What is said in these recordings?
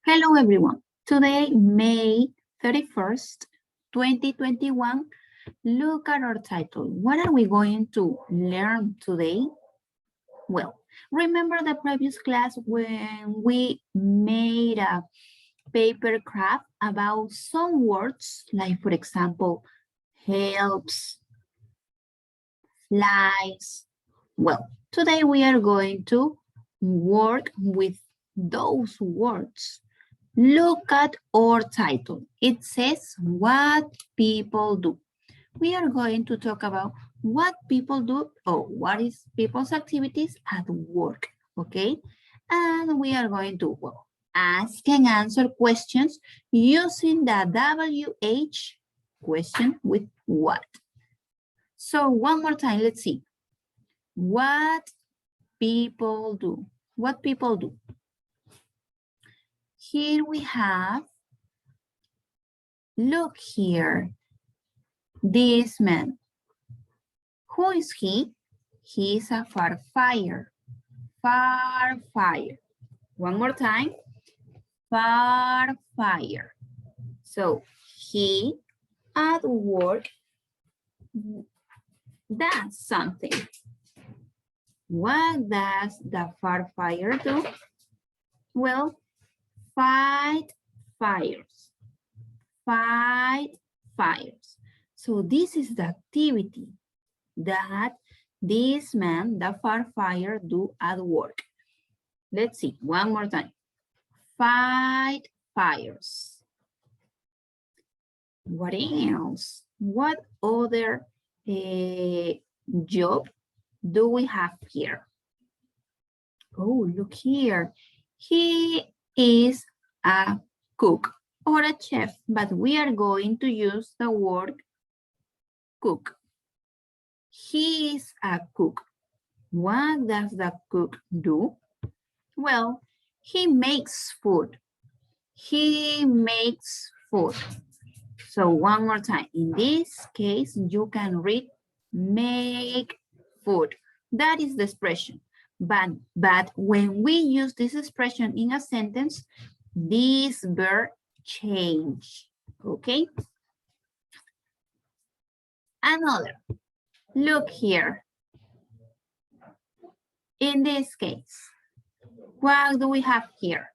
Hello everyone. Today, May 31st, 2021, look at our title. What are we going to learn today? Well, remember the previous class when we made a paper craft about some words, like for example, helps, flies. Well, today we are going to work with those words. Look at our title. It says what people do. We are going to talk about what people do or what is people's activities at work, okay? And we are going to ask and answer questions using the WH question with what. So one more time, let's see. What people do. What people do. Here we have, look here, this man. Who is he? He is a firefighter. Firefighter. One more time. Firefighter. So he at work does something. What does the firefighter do? Well, fight fires. Fight fires. So this is the activity that this man, the firefighter, do at work. Let's see, one more time. Fight fires. What else? What other job do we have here? Oh, look here. He is a cook or a chef, but we are going to use the word cook. He is a cook. What does the cook do? Well, he makes food. He makes food. So one more time. In this case, you can read make food. That is the expression. But when we use this expression in a sentence, this verb change. Okay? Another. Look here. In this case, what do we have here?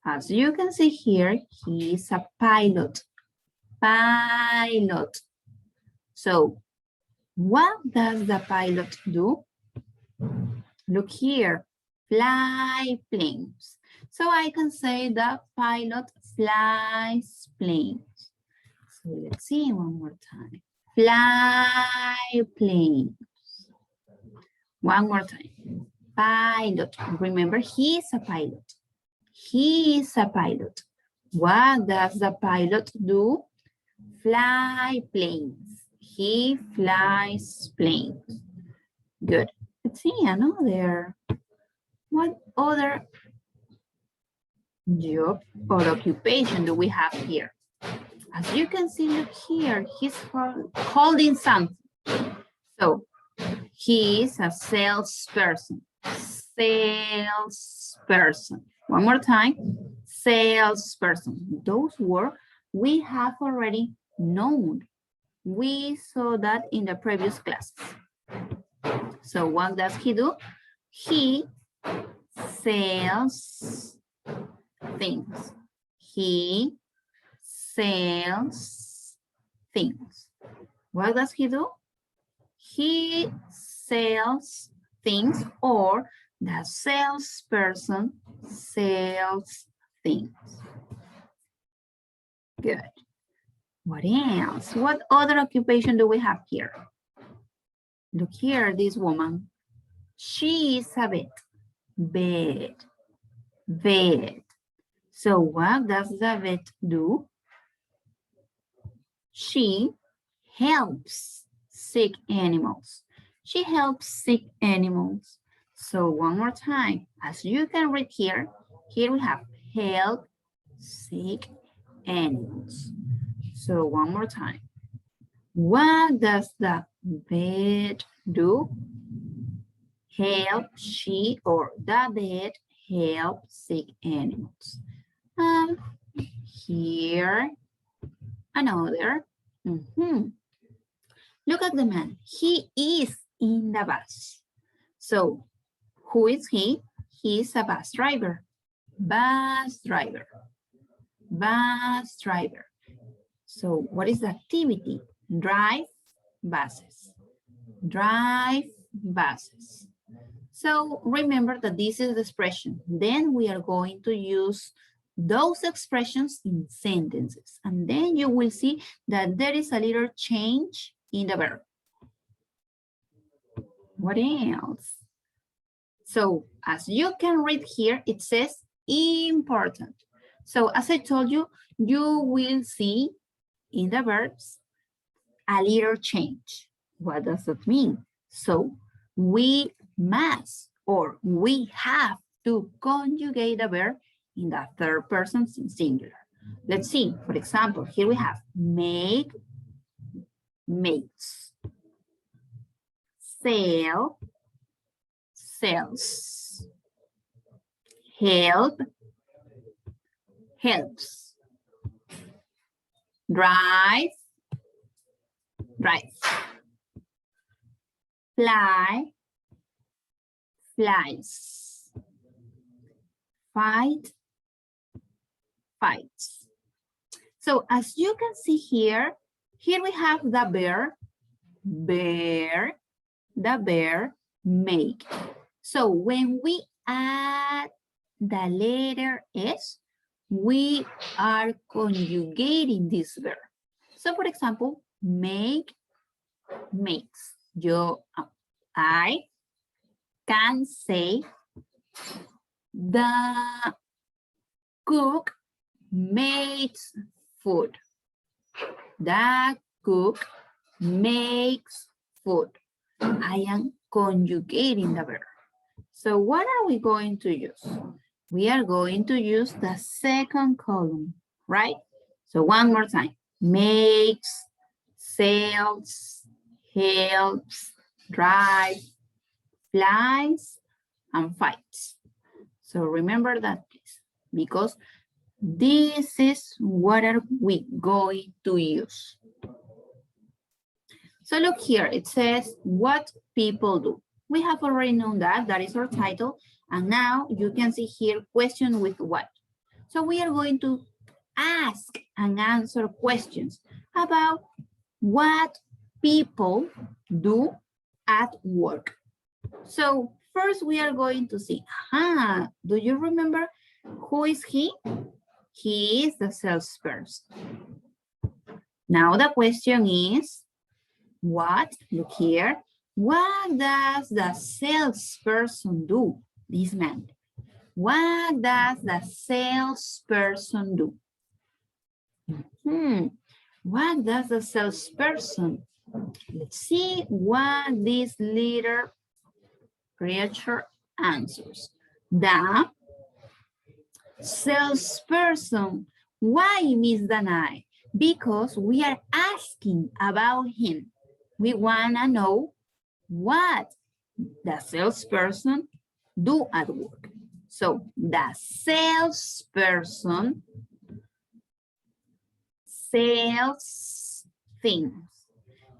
As you can see here, he is a pilot. Pilot. So, what does the pilot do? Look here, fly planes. So I can say the pilot flies planes. So let's see one more time. Fly planes. One more time. Pilot. Remember, he is a pilot. He is a pilot. What does the pilot do? Fly planes. He flies planes. Good. Let's see another. What other job or occupation do we have here? As you can see, look here, he's holding something. So he is a salesperson. Salesperson. One more time. Salesperson. Those words we have already known. We saw that in the previous classes. So what does he do? He sells things. He sells things. What does he do? He sells things, or the salesperson sells things. Good. What else? What other occupation do we have here? Look here, this woman. She is a vet. Vet. Vet. So what does the vet do? She helps sick animals. She helps sick animals. So one more time, as you can read here, here we have help sick animals. So one more time. What does the vet do? Help she or the vet help sick animals. And here, another. Mhm. Look at the man. He is in the bus. So, who is he? He is a bus driver. Bus driver. Bus driver. So, what is the activity? Drive buses. Drive buses. So remember that this is the expression. Then we are going to use those expressions in sentences. And then you will see that there is a little change in the verb. What else? So as you can read here, it says important. So as I told you, you will see in the verbs a little change. What does that mean? So we must or we have to conjugate the verb in the third person singular. Let's see, for example, here we have make, makes, sell, sells, help, helps, drive, drives, fly, flies, fight, fights. So as you can see here, here we have the verb, bear, the verb, make. So when we add the letter S, we are conjugating this verb. So for example, make, makes. I can say the cook makes food. The cook makes food. I am conjugating the verb. So what are we going to use? We are going to use the second column, right? So one more time. Makes, sells, helps, drives, flies, and fights. So remember that, please, because this is what are we going to use. So look here, it says what people do. We have already known that, that is our title. And now you can see here question with what. So we are going to ask and answer questions about what people do at work. So first we are going to see, do you remember who is he? He is the salesperson. Now the question is, what? Look here. What does the salesperson do? This man. What does the salesperson do? What does the salesperson? Let's see what this little creature answers. The salesperson. Why, Miss Danai? Because we are asking about him. We want to know what the salesperson do at work. So the salesperson sells things.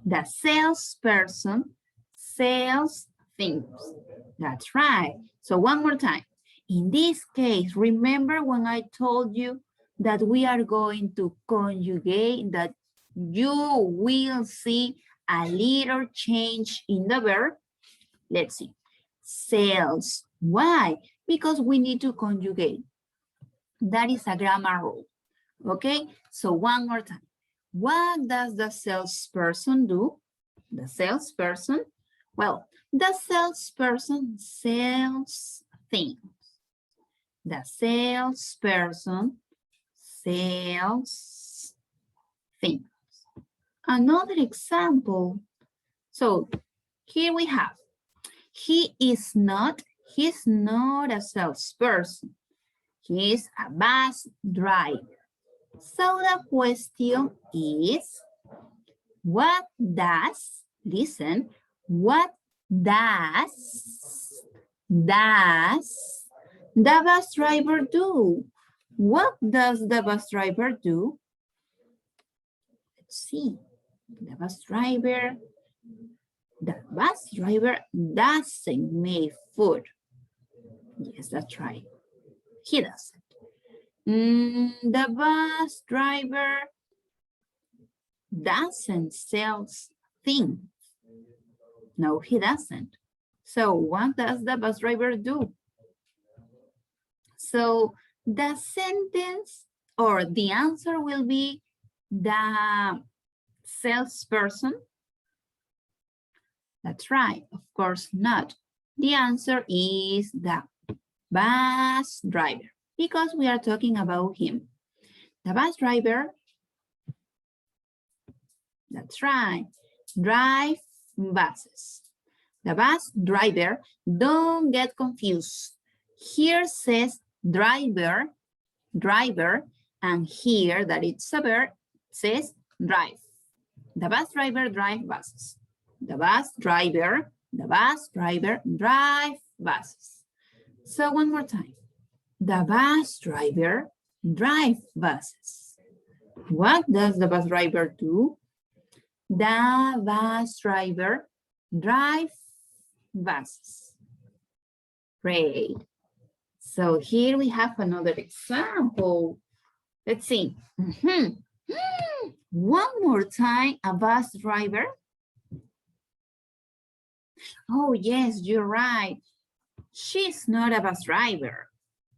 The salesperson sells things. That's right. So one more time. In this case, remember when I told you that we are going to conjugate, that you will see a little change in the verb? Let's see. Sells. Why? Because we need to conjugate. That is a grammar rule. Okay, so one more time. What does the salesperson do? The salesperson? Well, the salesperson sells things. The salesperson sells things. Another example. So here we have, he's not a salesperson. He is a bus driver. So the question is, what does, listen, what does the bus driver do? What does the bus driver do? Let's see. The bus driver doesn't make food. Yes, that's right. He doesn't. The bus driver doesn't sell things. No, he doesn't. So what does the bus driver do? So the sentence or the answer will be the salesperson. That's right, of course not. The answer is the bus driver because we are talking about him. The bus driver, that's right, drive buses. The bus driver, don't get confused. Here says driver, and here that it's a verb says drive. The bus driver drive buses. The bus driver drive buses. So one more time. The bus driver drive buses. What does the bus driver do? The bus driver drive buses. Great. So here we have another example. Let's see. One more time, a bus driver. Oh, yes, you're right. She's not a bus driver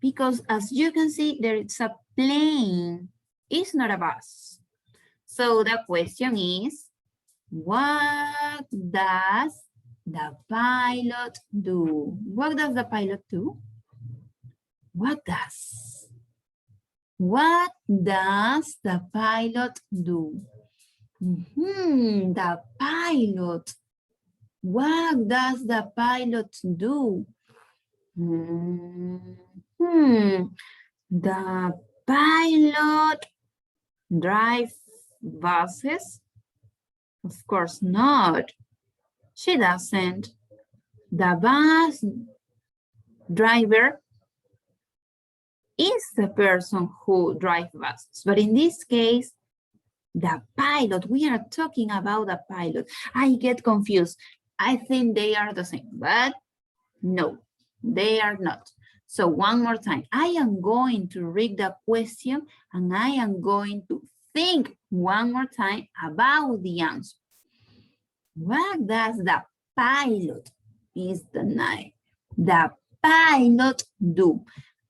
because as you can see, there is a plane. It's not a bus. So the question is, what does the pilot do? What does the pilot do? What does the pilot do? The pilot. What does the pilot do? The pilot drive buses? Of course not. She doesn't. The bus driver is the person who drives buses. But in this case, the pilot, we are talking about the pilot. I get confused. I think they are the same, but no, they are not. So one more time, I am going to read the question and I am going to think one more time about the answer. What does the pilot is the name? The pilot do?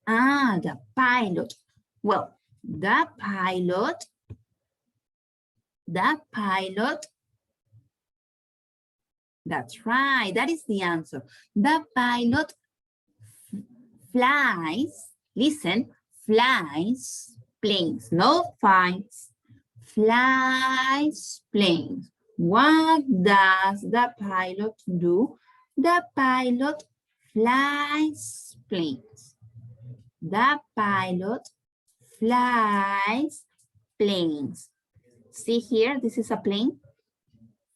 The pilot. Well, the pilot, that's right, that is the answer. The pilot flies, listen, flies planes, no fights, flies planes. What does the pilot do? The pilot flies planes. The pilot flies planes. See here, this is a plane.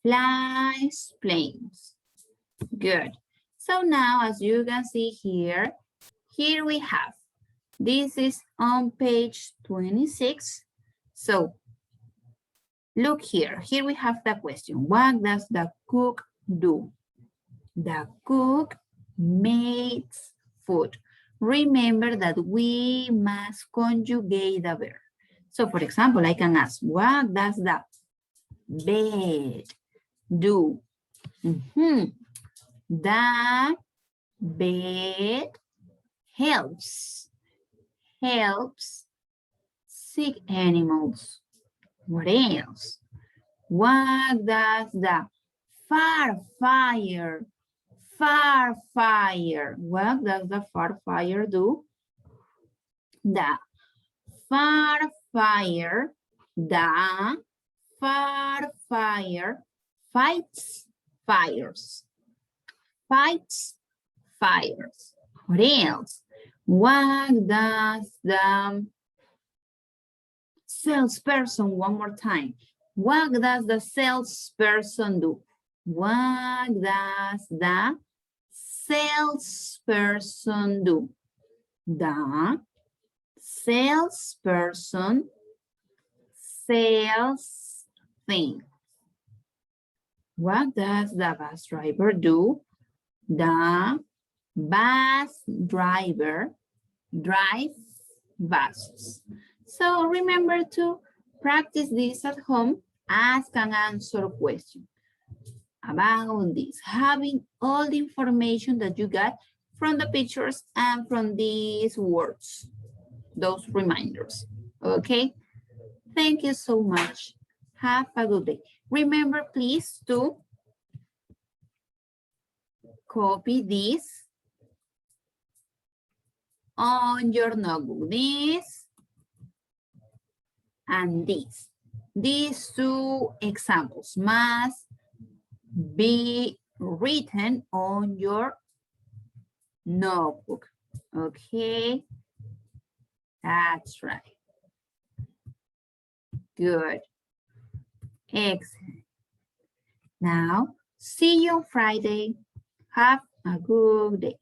Flies planes. Good. So now, as you can see here, here we have, this is on page 26. So look here, here we have the question. What does the cook do? The cook makes food. Remember that we must conjugate the verb. So for example, I can ask, what does the bed do? The bed helps sick animals. What else? What does the firefighter, what does the firefighter do? The firefighter fights fires. What else? What does the salesperson, one more time. What does the salesperson do? What does the salesperson do? The Salesperson sells things. What does the bus driver do? The bus driver drives buses. So remember to practice this at home. Ask and answer questions about this, having all the information that you got from the pictures and from these words, those reminders. Okay, thank you so much. Have a good day. Remember, please, to copy this on your notebook. This and this. These two examples must be written on your notebook. Okay, that's right. Good. Excellent. Now, see you on Friday. Have a good day.